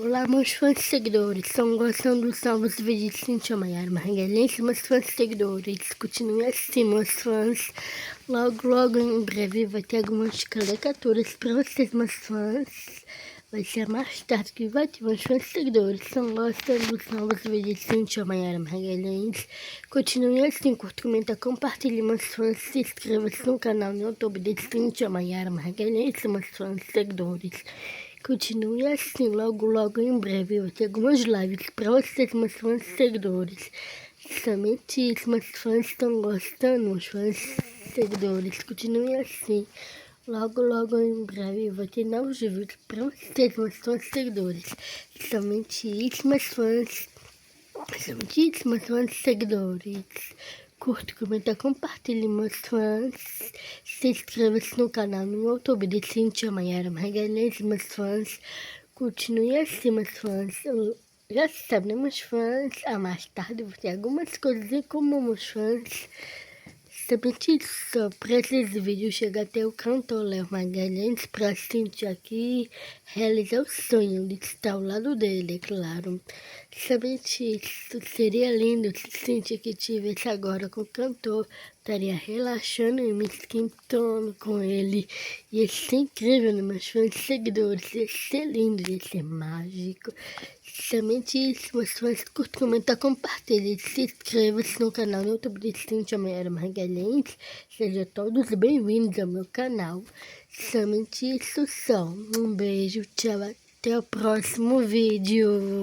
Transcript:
Olá, meus fãs e seguidores, estão gostando dos novos vídeos de Cíntia Maiara Margalense? Meus fãs e seguidores, continuem assim, meus fãs. Logo em breve vai ter algumas caricaturas para vocês, meus fãs. Vai ser mais tarde que vai ter, meus fãs e seguidores, estão gostando dos novos vídeos de Cíntia Maiara Margalense? Continuem assim, curta, comenta, compartilhe, meus fãs. Se inscreva-se no canal no YouTube de Cíntia Maiara Margalense, meus fãs e seguidores. Continue assim, logo em breve eu vou ter algumas lives para vocês, meus fãs e seguidores. Somente isso, meus fãs estão gostando, meus fãs e seguidores. Continue assim, logo em breve eu vou ter novos vídeos para vocês, meus fãs e seguidores. Somente isso, meus fãs. Somente isso, meus fãs e seguidores. Curta, comenta, compartilhe, meus fãs. Se inscreva-se no canal no YouTube de Cíntia Maiara Margalense, meus fãs. Continue assim, meus fãs. Já sabem, né, meus fãs? Mais tarde vou ter algumas coisas em comum, meus fãs. Somente só para esses vídeos chegar até o cantor Léo Magalhães para Cíntia aqui realizar o sonho de estar ao lado dele, é claro. Somente isso, seria lindo se Cíntia que estivesse agora com o cantor, estaria relaxando e me esquentando com ele. Ia ser incrível, né, meus fãs e seguidores, ia ser lindo, ia ser mágico. Somente isso, meus fãs, curta, comenta, compartilhe, se inscreva-se no canal no YouTube de Cíntia Maiara Margalense. Sejam todos bem-vindos ao meu canal. Somente isso só. Um beijo, tchau, até o próximo vídeo.